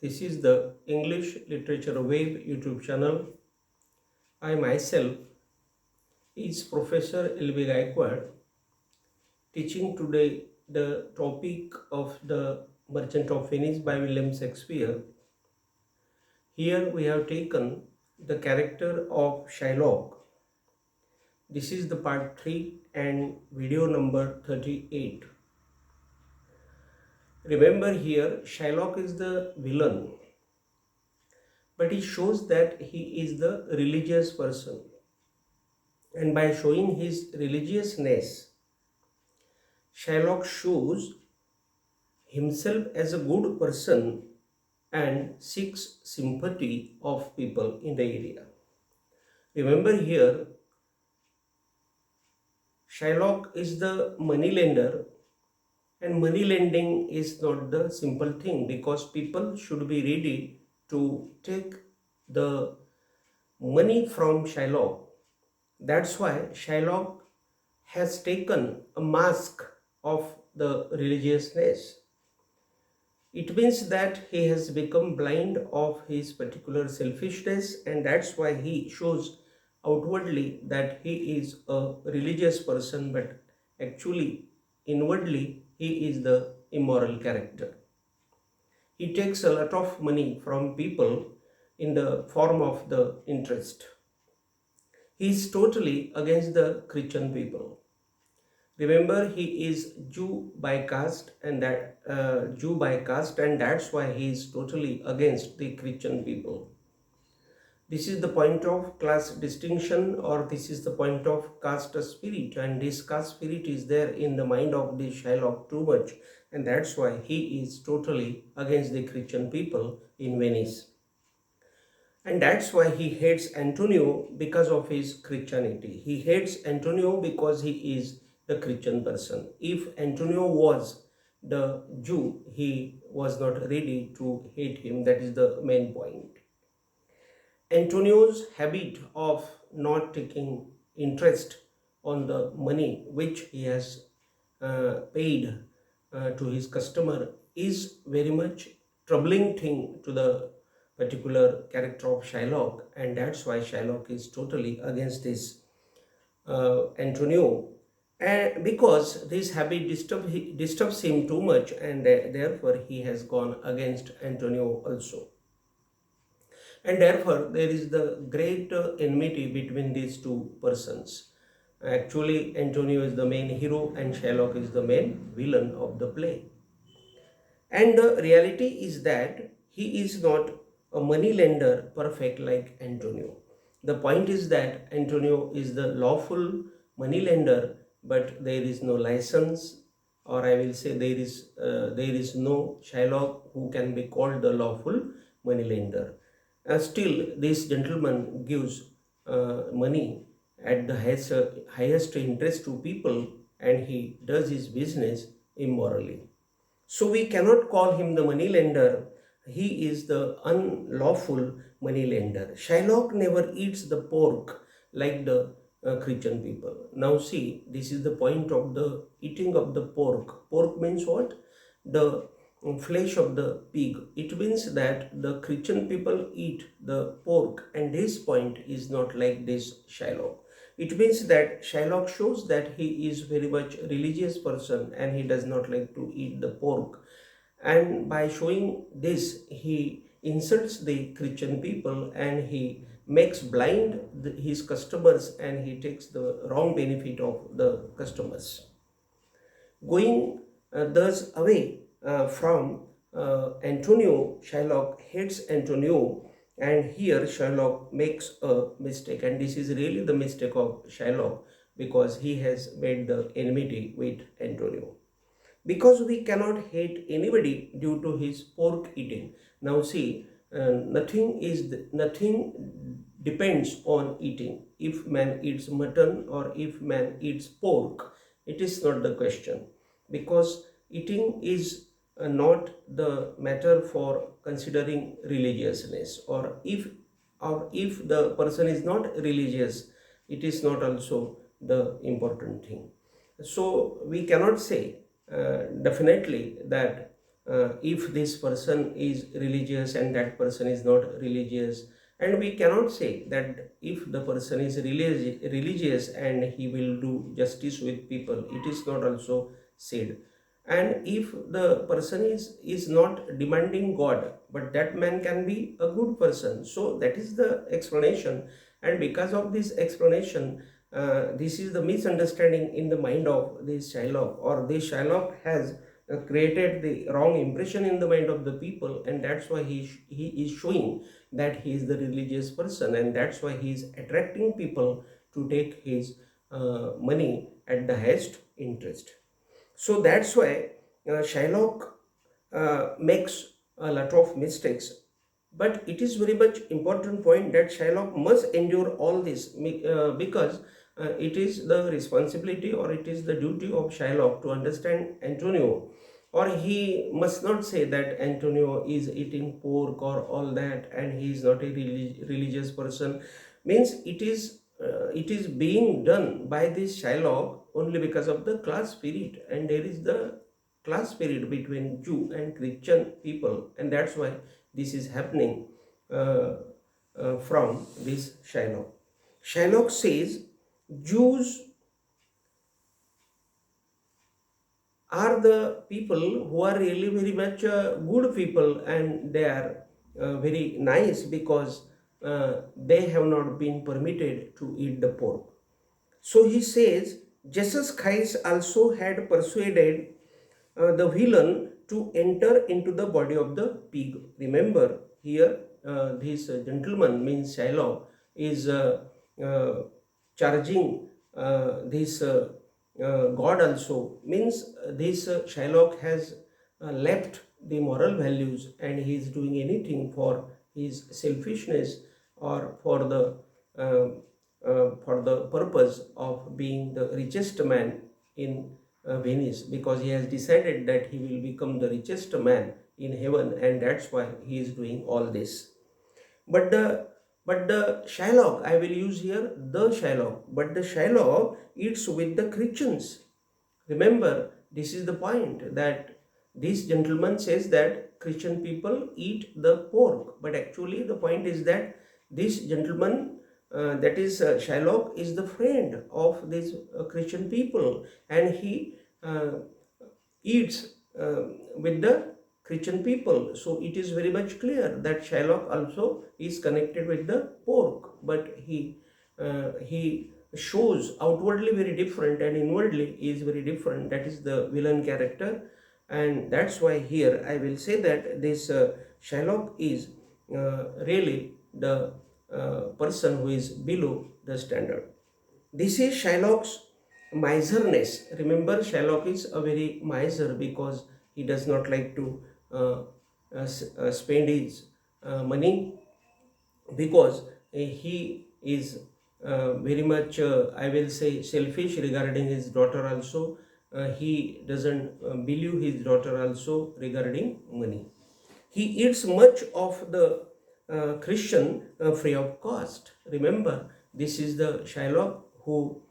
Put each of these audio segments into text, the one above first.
This is the English Literature Web YouTube channel. I myself is Professor L.B.Gayakawad, teaching today the topic of the Merchant of Venice by William Shakespeare. Here we have taken the character of Shylock. This is the part 3 and video number 38. Remember here, Shylock is the villain, but he shows that he is the religious person. And by showing his religiousness, Shylock shows himself as a good person and seeks sympathy of people in the area. Remember here, Shylock is the money lender, and money lending is not the simple thing because people should be ready to take the money from Shylock. That's why Shylock has taken a mask of the religiousness. It means that he has become blind of his particular selfishness, and that's why he shows outwardly that he is a religious person, but actually inwardly he is the immoral character. He takes a lot of money from people in the form of the interest. He is totally against the Christian people. Remember, he is Jew by caste, and that's why he is totally against the Christian people. This is the point of class distinction, or this is the point of caste spirit, and this caste spirit is there in the mind of the Shylock too much, and that's why he is totally against the Christian people in Venice. And that's why he hates Antonio because of his Christianity. He hates Antonio because he is the Christian person. If Antonio was the Jew, he was not ready to hate him. That is the main point. Antonio's habit of not taking interest on the money which he has paid to his customer is very much troubling thing to the particular character of Shylock, and that's why Shylock is totally against this Antonio, and because this habit disturbs him too much, and therefore he has gone against Antonio also. And therefore there is the great enmity between these two persons. Actually, Antonio is the main hero and Shylock is the main villain of the play. And the reality is that he is not a money lender perfect like Antonio. The point is that Antonio is the lawful money lender, but there is no license, or I will say there is no Shylock who can be called the lawful money lender. Still, this gentleman gives money at the highest interest to people, and he does his business immorally. So we cannot call him the money lender. He is the unlawful money lender. Shylock never eats the pork like the Christian people. Now see, this is the point of the eating of the pork. Pork means what? The flesh of the pig. It means that the Christian people eat the pork, and this point is not like this Shylock. It means that Shylock shows that he is very much religious person and he does not like to eat the pork. And by showing this, he insults the Christian people and he makes blind his customers, and he takes the wrong benefit of the customers. Going thus away from Antonio, Shylock hates Antonio, and here Shylock makes a mistake, and this is really the mistake of Shylock because he has made the enmity with Antonio. Because we cannot hate anybody due to his pork eating. Now see, nothing depends on eating. If man eats mutton or if man eats pork, it is not the question, because eating is not the matter for considering religiousness, or if the person is not religious, it is not also the important thing. So we cannot say definitely that if this person is religious and that person is not religious. And we cannot say that if the person is religious and he will do justice with people, it is not also said. And if the person is not demanding God, but that man can be a good person. So that is the explanation. And because of this explanation, this is the misunderstanding in the mind of this Shylock, or this Shylock has created the wrong impression in the mind of the people, and that's why he is showing that he is the religious person, and that's why he is attracting people to take his money at the highest interest. So that's why Shylock makes a lot of mistakes. But it is very much important point that Shylock must endure all this because it is the responsibility, or it is the duty of Shylock to understand Antonio. Or he must not say that Antonio is eating pork or all that and he is not a religious person. Means it is being done by this Shylock only because of the class spirit, and there is the class spirit between Jew and Christian people, and that's why this is happening from this Shylock. Shylock says Jews are the people who are really very much good people, and they are very nice because they have not been permitted to eat the pork. So he says Jesus Christ also had persuaded the villain to enter into the body of the pig. Remember here, this gentleman, means Shylock, is charging this God also. Means this Shylock has left the moral values and he is doing anything for his selfishness, or for the purpose of being the richest man in Venice, because he has decided that he will become the richest man in heaven, and that's why he is doing all this. But the Shylock, I will use here the Shylock, but the Shylock eats with the Christians. Remember, this is the point, that this gentleman says that Christian people eat the pork, but actually the point is that this gentleman, that is Shylock, is the friend of these Christian people, and he eats with the Christian people. So it is very much clear that Shylock also is connected with the pork, but he shows outwardly very different and inwardly is very different. That is the villain character, and that's why here I will say that this Shylock is really the person who is below the standard. This is Shylock's miserness. Remember, Shylock is a very miser because he does not like to spend his money, because he is very much, I will say, selfish regarding his daughter also. He doesn't believe his daughter also regarding money. He eats much of the Christian free of cost. Remember, this is the Shylock who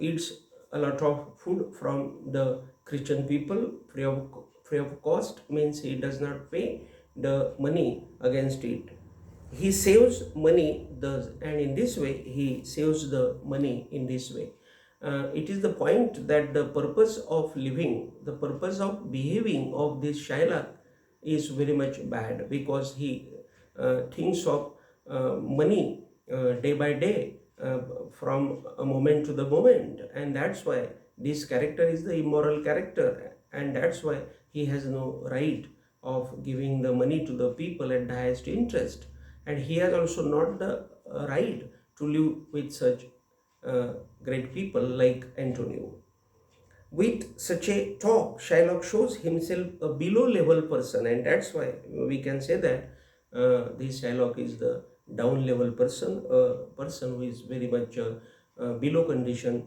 eats a lot of food from the Christian people free of cost, means he does not pay the money against it. He saves money thus, and in this way he saves the money in this way. It is the point that the purpose of living, the purpose of behaving of this Shylock is very much bad, because he thinks of money day by day, from a moment to the moment, and that's why this character is the immoral character, and that's why he has no right of giving the money to the people at the highest interest, and he has also not the right to live with such great people like Antonio. With such a talk, Shylock shows himself a below level person, and that's why we can say that this Shylock is the down level person, a person who is very much below condition.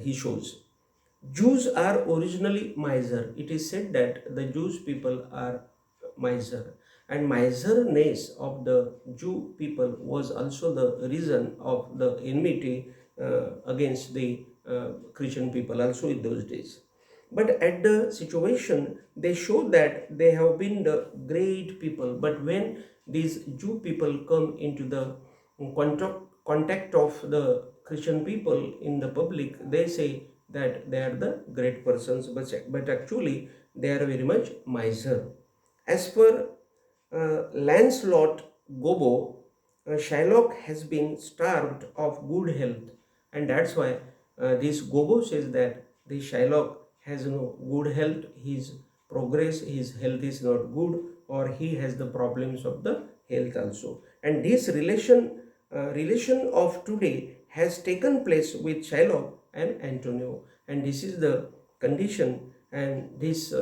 He shows. Jews are originally miser. It is said that the Jewish people are miser, and miserness of the Jew people was also the reason of the enmity against the Christian people also in those days. But at the situation, they show that they have been the great people. But when these Jew people come into the contact of the Christian people in the public, they say that they are the great persons, but actually they are very much miser. As per Lancelot Gobbo, Shylock has been starved of good health, and that's why this Gobbo says that the Shylock has no good health, his progress, his health is not good, or he has the problems of the health also. And this relation of today has taken place with Shylock and Antonio, and this is the condition, and this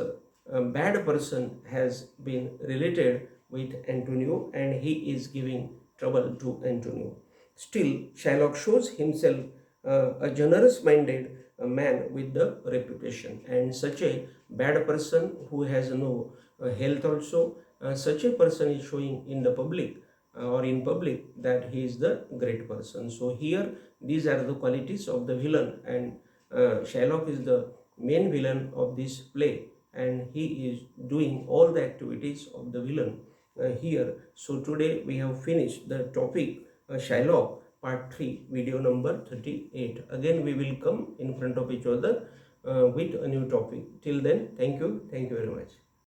bad person has been related with Antonio, and he is giving trouble to Antonio. Still, Shylock shows himself a generous minded man with the reputation, and such a bad person who has no health also, such a person is showing in the public or in public that he is the great person. So here these are the qualities of the villain, and Shylock is the main villain of this play, and he is doing all the activities of the villain here. So today we have finished the topic Shylock part 3, video number 38. Again we will come in front of each other with a new topic. Till then, thank you very much.